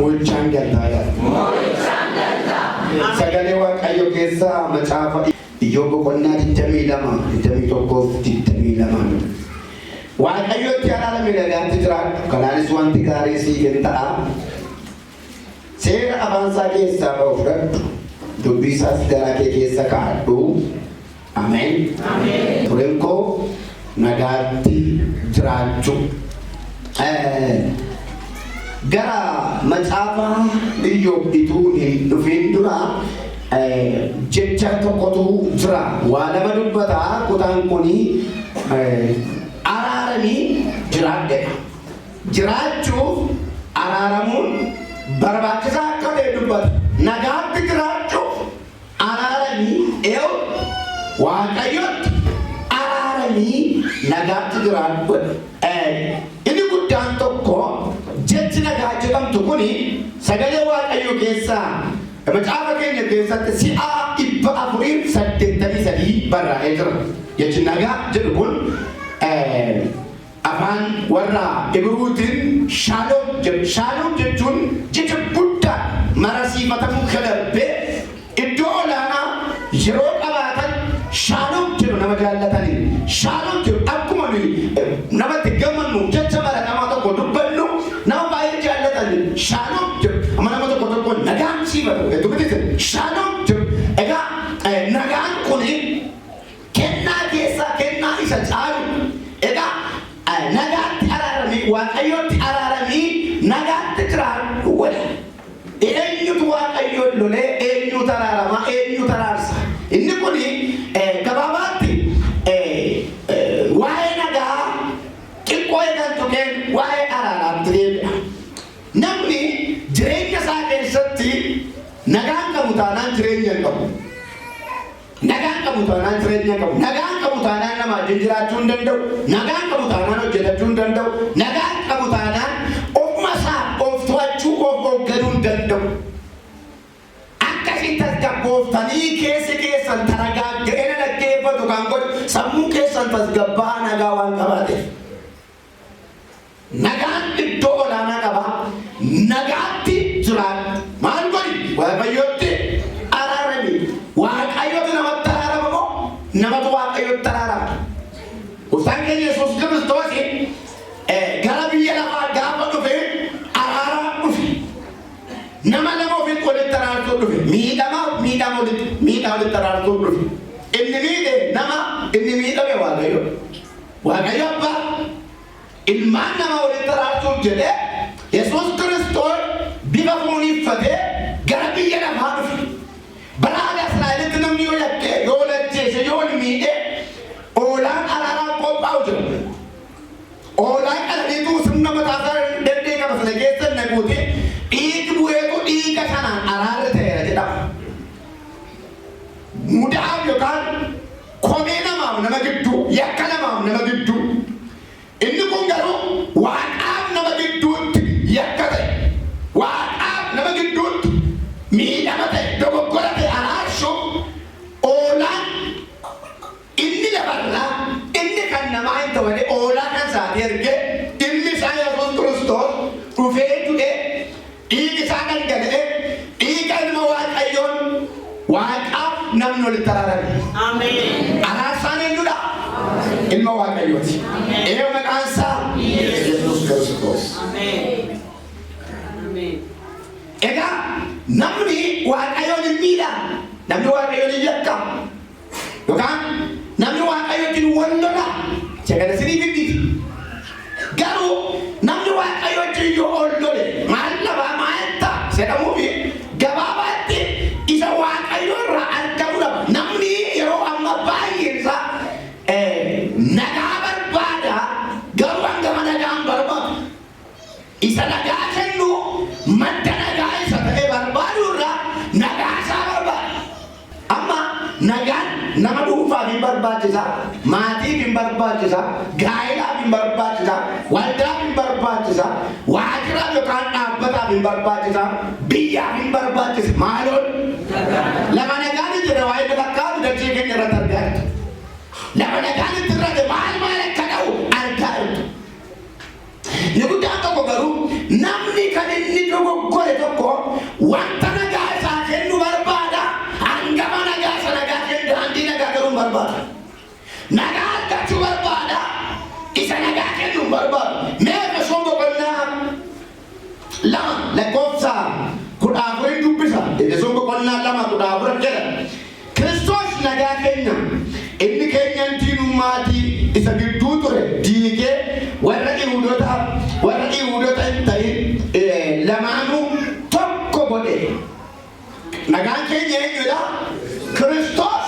mo'ichaan galtaa. Sagalee Waaqayyo keessaa macaafa Iyyoob boqonnaa 22 Waaqayyotti araarame nagaatti jiraadhu. Kanaanis wanti gaarii siif hin ta'a. Seera afaan isaa keessaa ba'u fudhadhu. Dubbii isaas garaa kee keessa kaa'adhu. Ameen. Tureen koo nagaatti jiraachuu. Gara macaafa Iyyoob ituu hin dhufin dura jecha tokkotu jira. Waa lama dubbata. Kutaan kuni araaramii jiraadheedha. Jiraachuuf araaramuun barbaachisaa akka ta'e dubbata. Nagaatti jiraachuuf araaramii Waaqayyotti araaramii nagaatti jiraadhu. Inni guddaan tokko jechi nagaa jedhamtu kuni sagalee Waaqayyo keessaa macaafa keenya keessatti si'a 483 barraa'ee jira. Jechi nagaa jedhu kun afaan warra Ibruutiin Shalom jedhu. Shalom jechuun jecha guddaa marasiifatamuu kan darbee iddoo olaanaa yeroo qabaatan Shalom jedhu nama jaallatanii. Shalom jedhu akkuma namatti gammannu jecha baratamaa tokko dubbannu nama baay'ee jaallatanii. Shalom jedhu amma nama tokko nagaan siifatu. Shalom jedhu egaa nagaan kuni kennaa keessaa kennaa isa caalu. Egaa nagaatti araaramii Waaqayyotti araaramii nagaatti jiraadhu wala. Eenyutu Waaqayyoon lolee eenyutu araarama eenyutu araarsa. Inni kuni gabaabaatti waa'ee nagaa xiqqoo eegan tuqeen waa'ee araaraatti deebi'a. Namni jireenya isaa keessatti nagaan qabu taanaan jireenya hin qabu. Nagaan qabu taanaan jireenya qabu. Nagaan qabu taanaan nama jiraachuu hin danda'u. Nagaan qabu taanaan hojjetachuu hin danda'u. Nagaan qabu taanaan ofuma isaa of to'achuu of hoogganuu hin danda'u. Akkasitti tasgabbooftanii keessan taragaaggeena dhaggeeffatu kan godhu sammuu keessan tasgabbaa nagaa waan qabaateef. Nagaan iddoo olaanaa qaba. Nagaatti jiraadhu. Maal godhi? Waaqayyotti araarami. Waaqayyotu namatti araarama moo namatu Waaqayyotti araarama? Gooftaan keenya Yesuus Kiristoos gara biyya lafaa gaafa dhufe araaraa dhufe. Nama ofitti walitti araarsuu dhufe. Miidhaa walitti araarsuu dhufe. Inni miidhe nama, inni miidhame Waaqayyo. Waaqayyo abbaa ilmaan nama walitti araarsuuf jedhee Yesuus Kiristoos bifa foonii uffatee gara biyya lafaa dhufe. Balaa Israa'elitti namni yoo yakkee yoo lajjeese yoo miidhe oolaan araaraa qophaa'u jira. Oolaan qalaniitu sirna mataasaa dandee qaba sana keessa naquuti dhiigi bu'eetu dhiiga kanaan araarri ta'eera jedhama. Mudaaf yookaan komee namaaf nama gidduu yakka namaaf nama gidduu. Inni kun garuu waaqaaf nama gidduutti yakka ta'e. Waaqaaf nama gidduutti miidhama ta'e dogoggora ta'e araarsuuf oolaan inni lafarraa inni kan namaa hin ta'e oolaan kan isaati ergee ilmi isaa Yesuus Kiristoos dhufee du'ee dhiigi isaa dhangala'ee dhiiga ilma Waaqayyoon waaqaaf namni walitti araarame. Araarsaan eenyudha? Ilma Waaqayyooti. Maqaan isaa Yesuus Kiristoos. Egaa namni Waaqayyoon hin miidha. Namni Waaqayyoon hin yakka. Yookaan namni Waaqayyoon hin wallola. Sagada siniif hin dhiifi. Garuu namni Waaqayyoon yoo ollole maal labaa maal ta'a jedhamuufi gabaabaatti isa Waaqayyoo irraa argamu dhaba. Namni yeroo amma baay'een isaa nagaa barbaada garuu hangama nagaan barbaadu. Isa nagaa kennu madda nagaa isa ta'e barbaadu irraa nagaa isaa barbaada. Amma nagaan nama dhuunfaaf hin barbaachisa, maatiif hin barbaachisa, gaa'ilaaf hin barbaachisa, waldaaf hin barbaachisa, waajjiraaf yookaan dhaabbataaf hin barbaachisa, biyyaaf hin barbaachisa. Maaloon lama nagaan jira waa'ee bakkaatu dachee keenya irratti argaa jirtu. Lama nagaan itti irratti maal akka ta'u argaa jirtu. Ni guddaan tokko garuu namni kan inni dogoggore barbaade tokko wanta nagaa isaa kennu barbaada. Hangama nagaa isa nagaa kennu daandii nagaa garuu barbaada. Nagaa argachuu barbaada. Isa nagaa kennu barbaada. Mee Efesoon boqonnaa 2 lakkoofsa 14 dubbisa. Efesoon boqonnaa 2:14 jedha. Kiristoos nagaa kenna. Inni keenyan diinummaati isa gidduu ture diigee warra Yihuudoota hin ta'in lamaanuu tokko godhe. Nagaan keenya eenyudha? Kiristoos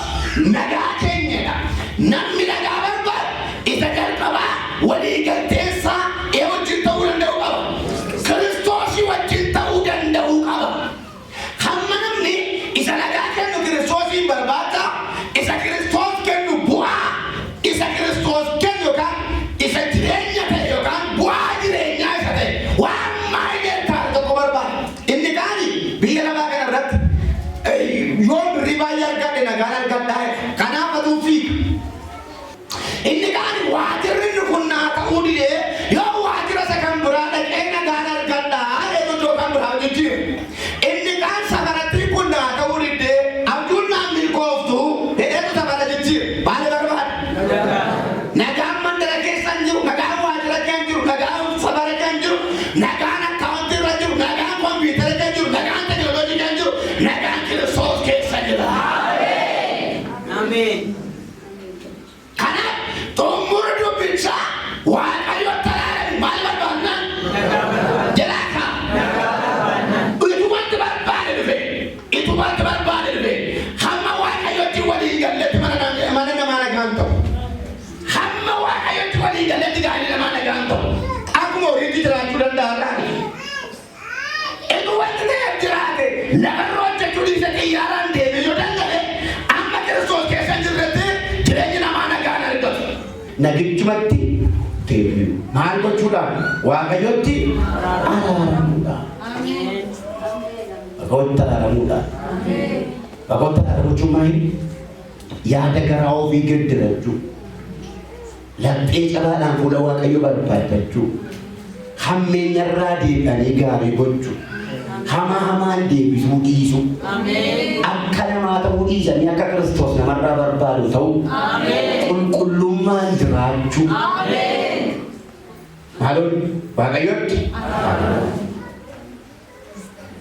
nagaa keenyadha. Namni nagaa barbaadu isa jalqabaa walii galteessaa wajjin ta'uu danda'u qaba. Kiristoosii wajjin ta'uu danda'u qaba. Hamma namni isa nagaa kennu Kiristoosiin barbaada. Isa Kiristoos kennu bu'aa. Isa Kiristoos kennu yookaan isa jireenya ta'e yookaan bu'aa jireenyaa isa ta'e waan maayillee taa'e tokko barbaada. Inni gaari biyya lafaa kana irratti yoo birrii baay'ee argadhe nagaan argadhaa kanaaf atuu fiiga. Inni gaari waajirri kun naa ta'uu didee yoo waajira isa kan biraa dhaqee nagaan argadhaa eeguddoo kan biraa jijjiira. Inni kaan safaratti kun naa ta'uu didee abjuun naan milkooftu hedheetu safara jijjiira. Baala barbaada. Nagaan mandara keessa jiru, nagaan waajira keessa jiru, nagaan safara keessa jiru, nagaan akkaawuntii irra jiru, nagaan kompiitara keessa jiru, nagaan teekinooloojii keessa jiru, nagaan Kiristoos keessa jira. Ameen. Kanaaf xumura dubbichaa Waaqayyo talaala maal barbaadna? Jalaaka. Itubatti barbaade dhufe. Hamma Waaqayyotti walii galletti mana namaa nagaan ta'u. Hamma Waaqayyotti walii galletti gaarii namaa nagaan ta'u. Akkuma horiitti jiraachuu danda'a. Itubatti ta'eef jiraate lafarra hojjechuu dhiise xiyyaaraan deeme yoo danda'e amma Kiristoos keessa jirretti jireenyi namaa nagaan argatu. Nagichumatti deebi'u. Maal gochuudhaan? Waaqayyotti araaramuudhaan. Waaqayyotti araaramuudhaan. Waaqayyotti araaramuun maali? Yaada garaa ofii geeddarachuu. Laphee cabaadhaan fuula Waaqayyoo barbaadachuu. Hammeenyarraa deebi'anii gaarii gochuu. Hamaan deebisuu dhiisuu. Akka namaa ta'uu dhiisanii akka Kiristoos namarraa barbaadu ta'uu. Qulqullummaan jiraachuu. Maaloon Waaqayyotti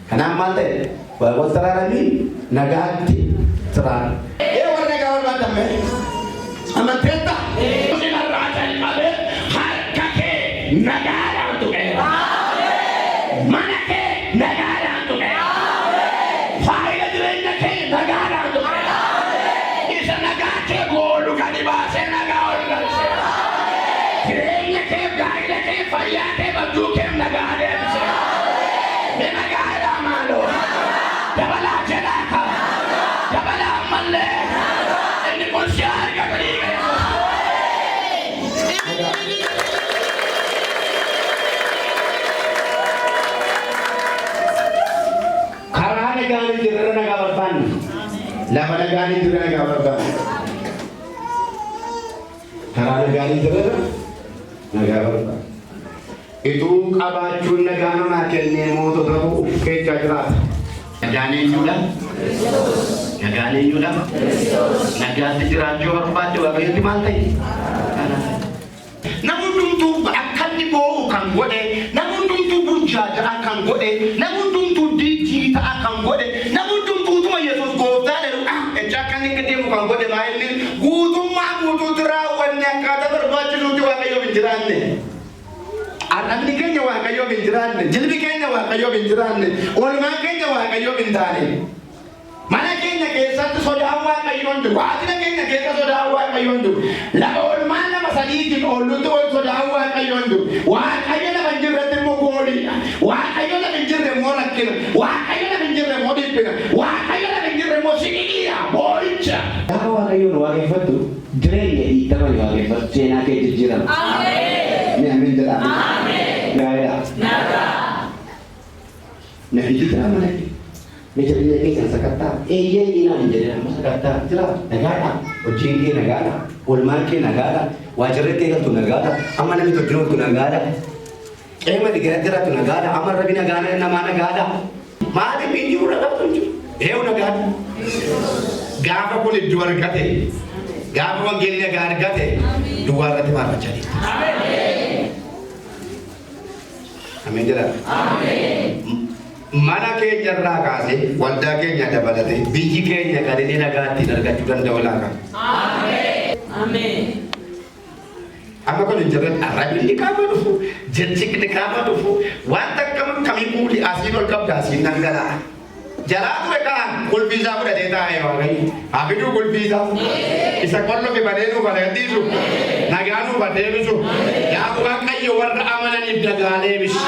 kanaaf maal ta'e? Waaqayyotti araaramii nagaatti tiraan. Warra nagaa barbaadamme amanteetta? Sinarraa jalqabee harka kee nagaadhaan tuqeera. Mana kee nagaadhaan tuqeera. Faayida jireenya kee nagaadhaan tuqeera. Isa nagaa kee goolu gadi baasee nagaa ol galcheera. Jireenya kee gaa'ila kee fayyaa kee badduu kee nagaa deebiseera. Nagaadhaa maaloo dabalaa jedhaa qaba. Dabalaa ammallee inni kun si arga galii galeessa. Karaa nagaan jirre nagaa barbaanne. Lafa nagaan jirre nagaa barbaanne. Karaa nagaan jirre nagaa barbaanne. Ituu qabaachuun nagaa namaa kennee mootota keessa jiraata. Nagaan eenyudha? Nagaan eenyudha? Nagaatti jiraachuu barbaadde Waaqayyotti maal ta'e? Namni hundumtuu akka inni boo'u kan godhe, namni hundumtuu burjaaja'a kan godhe, namni hundumtuu diitii ta'a kan godhe, namni hundumtuu utuma Yesuus gooftaa jedhu jecha akka inni deemu kan godhe baay'inni guutummaa guutuutti raawwanne akkaataa barbaachisuutti Waaqayyoof hin jiraanne. Arrabni keenya Waaqayyoof hin jiraanne, jilbi keenya Waaqayyoof hin jiraanne, oolmaan keenya Waaqayyoof hin taane. Mana keenya keessatti sodaan Waaqayyoon jiru, waajjira keenya keessa sodaan Waaqayyoon jiru, lafa oolmaan nama sadiitiin oollutti ol sodaan Waaqayyoon jiru. Waaqayyo lafa hin jirretti immoo gooliidha. Waaqayyo lafa hin jirre immoo rakkina. Waaqayyo lafa hin jirre immoo dhiphina. Waaqayyo lafa hin jirre immoo siqiidha, boo'icha. Gaafa Waaqayyoon waaqeffattu jireenya dhiittaman waaqeffatu seenaa kee jijjiirama. Amin jedhama. Nagaa. Nafi jira mana ke. Meja bina ke sakata. Ye ina menjadi nama sakata. Jira negara. Ojing ke negara. Ulmar ke negara. Wajar ke tu negara. Amma nami tu dulu tu negara. Ema digeera tu nagaadha amarra bi nagaana nama nagaadha maali biyyi ura qabtu eewu nagaadha gaafa kun iddoo argate gaafa wangeelli nagaa argate duwwaarratti maarrachaa deema. Ameen jedha. Mana keenya irraa kaasee waldaa keenya dabalatee biyyi keenya kan inni nagaatti argachuu danda'u laata. Ameen. Amma kun jirran arrabni kaaba dhufu jechi kaaba dhufu waan takka kamii kuuli asiin ol qabda asiin dangala. Jalaa ture kaan kulbiisaa fudhatee taa'ee waaqayyo abiduu kulbiisaa isa qollo fi badeenu bareedisu nagaanuu badeebisu yaa waaqayyo warra amananiif nagaa deebisu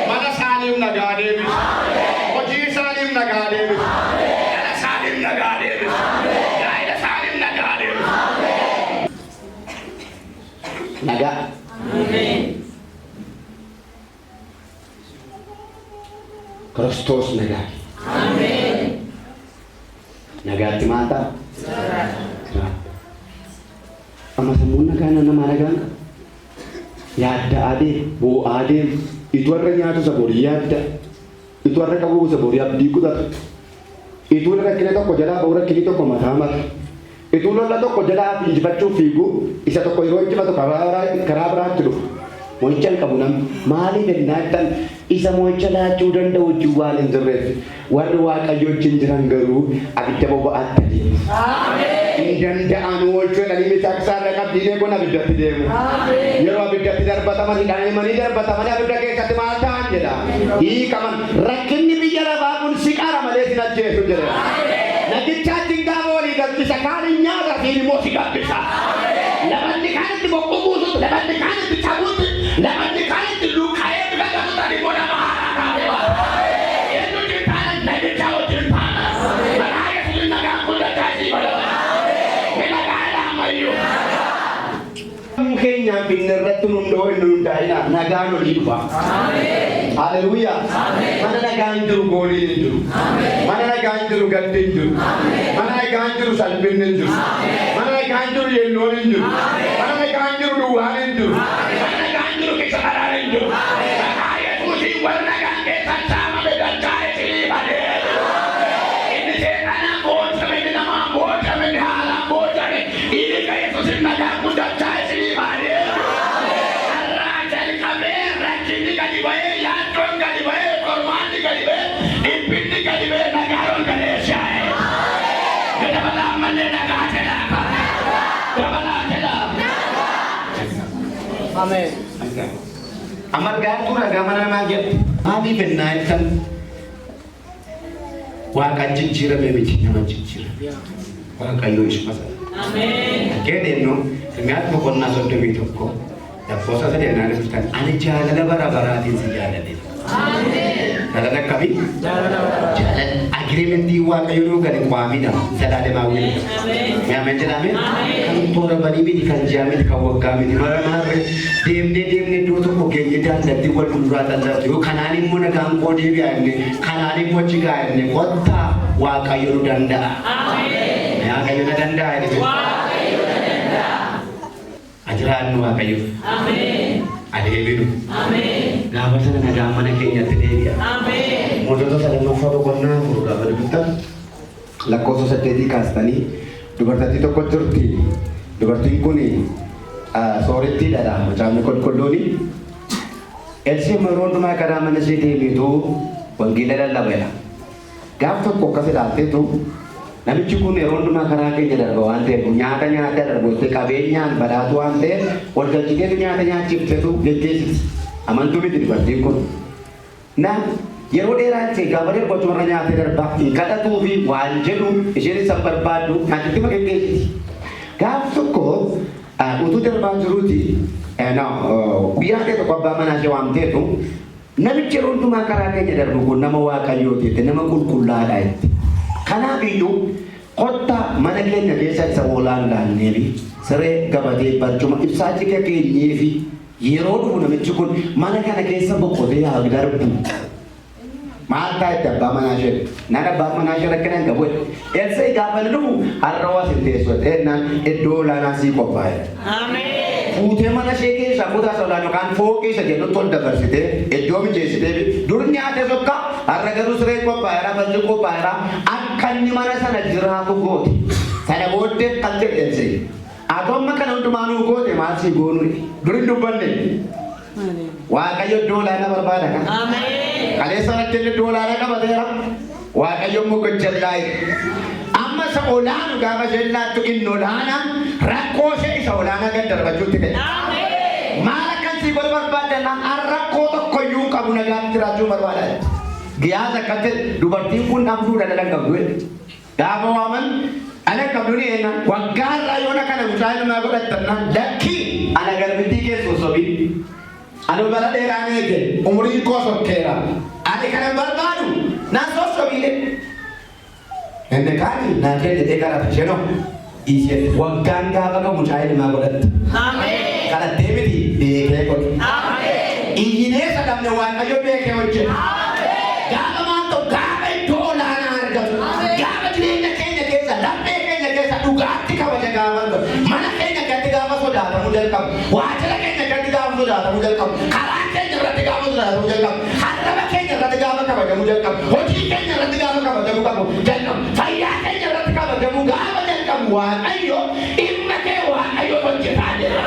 mana isaaniif nagaa deebisu hojii isaaniif nagaa deebisu dhala isaaniif nagaa deebisu gaa'ela isaaniif nagaa deebisu. Nagaa. Kristos nagaa. Nagaatti maata. Amma sammuu nagaa nama nagaa yaadda adee boo adee itu warra nyaatu saborii yaadda itu warra qabu saborii abdii kutata itu warra rakkina tokko jalaa ba'u rakkini tokko mataa mata itu lola tokko jalaa injifachuu fiigu isa tokko yeroo injifatu karaa biraatti dhufu. Moichan kabunam maali dennaatan isa moicha laachuu danda'u waan hin jirreef warri waaqayyo jiran garuu abidda boba'aatti hin danda'an oolchuu dhalii miidhagsaarra qabdiilee kun abiddatti deemu. Yeroo abiddatti darbataman hidhamanii darbatamanii abidda keessatti maal ta'an jedha. Hiikaman rakkinni biyya lafaa kun siqaara malee sin ajjeesu jedha. Nagichaatti gaafa walii gabbisa kaan hin nyaata fi immoo si gabbisa. Lamanni kaanitti boqqoo buusuutu lamanni kaanitti cabuutu. Lamanni kaanitti lukka'ee bika gabatanii boona maharaa kaa'ee eenyu jirtaana nagicha wajjin taana balaa yesuun nagaa guddataa isii godhama nagaa laamayyuu. Keenyaan binne irratti hundoo inni hundaa'ina nagaan olii dhufa. Haleluuyaa. Mana nagaan jiru gooliin hin jiru. Mana nagaan jiru gaddi hin jiru. Mana nagaan jiru salphinni hin jiru. Mana nagaan jiru yennoon hin jiru. Mana nagaan jiru duwwaan hin jiru. Mana nagaan jiru kisa karaan hin jiru. Nagaa yesuusiin warra nagaan keessan saamame galchaa'e silii badee. Inni seexanaan boocame inni namaan boocame inni haalaan boocame inni ka yesuusiin nagaan guddachaa'e silii badee. Har'aa jalqabee rakkinni gadi ba'ee yaaddoon gadi ba'ee qormaanni gadi ba'ee dhibbinni gadi ba'ee nagaaroon galeeshaa'e. Dabalaa malee nagaa jedhaa. Dabalaa jedhaa. Ameen. Amargaan kun nagaa mana namaa jedhu maaliif ennaa jettan waaqaan jijjiirame miti nama jijjiirame waaqayyoo ishumasa. Ameen. Keedeenno nyaata boqonnaa 31 lakkoofsa 3 dhuftan ani jaalala bara baraatiin si jaalladhe. Ameen. Jaalala akkamii? Jaalala agreementii waaqayyoo kan qaamidha zalaalema waliin. Ameen jedhamee kan toora banii miti kan jaamiti kan waggaa miti mara maarre deemnee iddoo tokko geenye daandatti wal duraa danda'atu yoo kanaan immoo nagaan koo deebi'aa inni kanaan immoo jigaa inni kottaa waaqayyo nu danda'a. Ameen. Waaqayyo na danda'a inni. Waaqayyo na danda'a. Ajiraannu waaqayyo. Ameen. Adeeminu. Ameen. Gaafa sana nagaan mana keenyatti deebi'a. Ameen. Mootota sadammaffaa boqonnaa afur gaafa dubbiftan lakkoofsa 8 kaastanii dubartii tokko jirti. Dubartiin kun soorettiidha. Macaafni qulqulluuni. Elsee yeroo hundumaa karaa mana ishee deebiitu wangeela lallabeera. Gaaf tokko akkas ilaalteetu namichi kun yeroo hundumaa karaa keenya darba waan ta'eef nyaata darbootee qabeenyaan badhaatu waan ta'eef walgalchiteetu nyaata nyaachifteetu geggeessiti. Amantuu miti dubartiin kun. Yeroo dheeraatti gaafa darbaatu warra nyaata darbaa hin kadhatuu fi waan jedhu isheen isa barbaaddu nyaatitti geggeessiti. Gaaf tokko utuu darbaa jiruuti guyyaa ta'e tokko abbaa manaa ishee waamteetu namichi yeroo hundumaa karaa keenya darbu kun nama waaqayyooti nama qulqullaadha jetti. Kanaaf iyyuu kottaa mana keenya keessa isa oolaan laannee fi siree gabatee barcuma ibsaa jika keenyee fi yeroo dhufu namichi kun mana kana keessa boqotee haa darbu. Maal taa'etti abbaa manaa ishee naan abbaa manaa ishee rakkina hin qabu. Eessa gaafa dhufu har'a waa sin teessu ta'ennaan iddoo olaanaa sii qophaa'e. Ameen. Fuutee mana ishee keessa kutaa solaan yookaan fooqii isa jedhu tol dabarsitee iddoo mijeessitee dur nyaate tokko har'a garuu siree qophaa'eera balli qophaa'eera akka inni mana sana jiraatu goote sana booddee kan jedhense atoo amma kana hundumaanuu goote maal si goonu dur hin dubbanne Waaqayyo iddoo olaanaa barbaada kan kaleessa irratti illee iddoo olaanaa qabateera Waaqayyo immoo gojjallaa'e amma isa olaanu gaafa jellaattu inni olaanaan rakkoo ishee isa olaanaa gad darbachuutti ta'e maal akkasii godhu barbaadanaan rakkoo tokkoyyuu qabu nagaatti jiraachuu barbaada giyaasa akkatti dubartiin kun dhabduudha dhalan qabdu gaafa waaman ana qabdu ni eenna waggaa irraa yoona kana mucaa ilmaa godhattannaan lakkii ana garbittii keessoo sobii Anu bara dheeraa eege umrii koo sokkeera ani kana barbaadu na sosobile enne kaani na kenne te gara jeno ise waggaan gaafa ka mucaa ilmaa godhatte kana deemiti beekee godhu iyyinee sadamne waaqayyo beekee hojjete gaafa maanto gaafa iddoo olaanaa argatu gaafa jireenya keenya keessa laphee keenya keessa dhugaatti kabaja gaafa mana keenya gatti gaafa sodaatamu jalqabu waajjira keenya gatti gaafa sodaatamu jalqabu karaa keenya irratti gaafa sodaatamu jalqabu harraba keenya irratti gaafa kabajamu jalqabu hojii keenya irratti gaafa kabajamu jalqabu fayyaa keenya irratti kabajamu gaafa jalqabu waaqayyo dhimma kee waaqayyo hojjetaa jira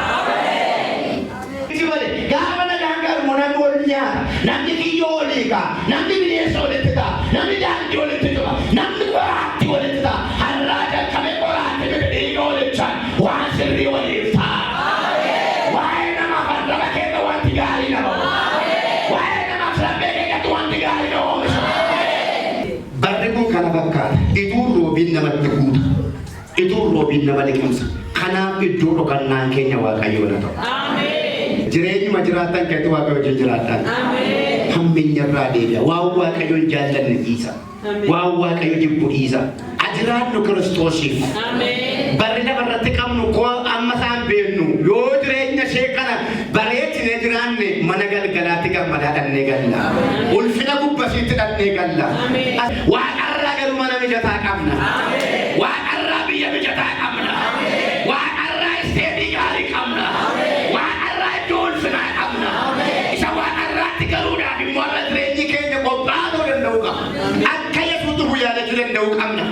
gaafa nagaan garuu namni wal nyaata namni kiyyoo olii kaa namni bineensa walitti ta'a namni daandii walitti ta'a namni qoraatti walitti ta'a har'aa jalqabee qoraatti bita dhiiga walichaan waan sirrii waliif ta'a waa'ee namaaf harraba keessa wanti gaarii nama waa'ee namaaf laphee keessatti wanti gaarii nama oomisha barri kun kana fakkaata ituun roobiin namatti guuta ituun roobiin nama liqimsa kanaaf iddoo dhokannaan keenya waaqayyoon haa ta'u jireenyuma jiraatan keetti waaqayyo wajjin jiraatan hammeenya irraa deebi'a waan waaqayyoon jaallanne dhiisa waan waaqayyo jibbu dhiisa ajiraannu kiristoosiif barri lafarratti qabnu koo amma isaan beennu yoo jireenya ishee kana bareechine jiraanne mana galgalaatti gammadaa dhannee galla ulfina gubbasiitti dhannee galla waaqarraa garuu mana mijataa qabna waaqarraa biyya mijataa qabna waaqarraa isteetii gaarii qabna isa waan irratti garuudhaaf immoo irra jireenyi keenya qophaa'uu danda'u qabna akka yesuutu yaadachuu danda'u qabna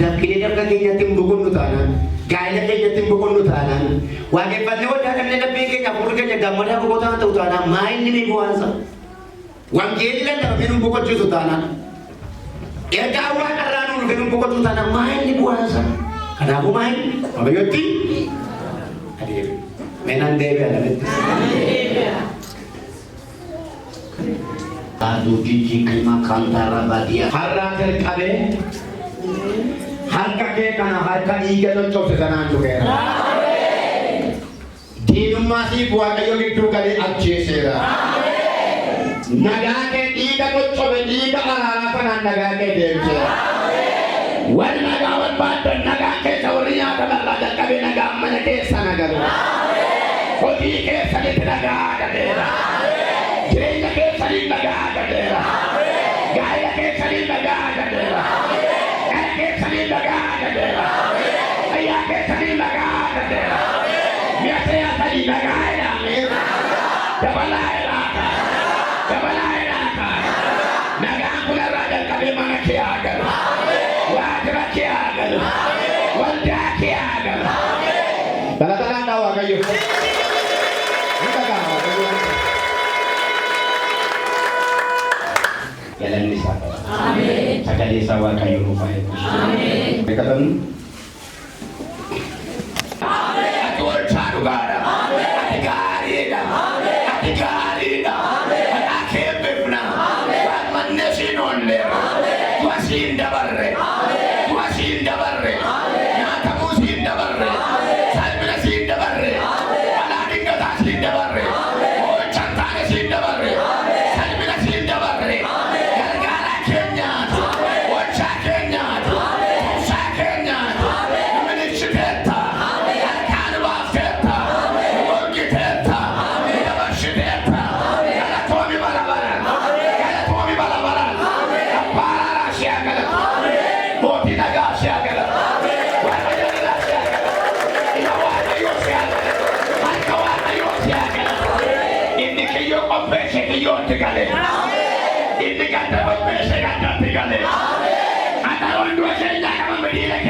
dabqilee dabqa keenyatti hin boqonnu taanaan gaa'ela keenyatti hin boqonnu taanaan waaqeffannee waddaa kanneen dabbee keenya afurri keenya gammadaa boqotaa ta'u taanaan maa inni ni bu'aansa wangeelli lallabamee nu boqochiisu taanaan ergaa waan irraa nu dhufee nu boqochiisu taanaan maa inni bu'aansa kanaafuu maa inni waaqayyotti adeeme menan deebi'a lametti Aduh jiji kima kantara badia. Harra terkabe, harka ke kana harka iga to chok sesanan juga. Di rumah si buat kayu itu kali aceh sera. Naga ke iga to chok iga ala panan naga ke dewje. Wan naga wan badan naga ke saurinya kamar raja kabe naga mana ke sana garu. Kodi ke sakit naga ada dera. Jirenya ke saling naga ada dera. Gaya ke saling naga ada dera. Gaya ke saling naga ada dera. Ayah ke saling naga ada dera. Biasa ya saling naga ada dera. Jabalai laka. Jabalai laka. Naga pula raja kabe mana ke agar. Wajra ke agar. Wajra ke agar. Tanda-tanda tahu kayu. Jalan bisa. Amin. Sakali sawa kayu rupanya. Amin. Berkatan. Amin. Atur cadu gara. Amin. Atikari dah. Amin. Atikari dah. Amin. Akhir bebna. Amin. Mana sinon le. Amin. Tuasin dabarre. Amin. Tuasin dabarre. Amin. Nata musin dabarre. Amin. Salmina sin dabarre. Amin. Aladin kata sin dabarre. Amin. Oh cantane sin dabarre. Amin. Salmina sin dabarre. Amin. Kenya, Kenya, waaqayyooti galee. Inni ganda bobbeesse gandatti galee. Ata hunduu keenya nama miidhagina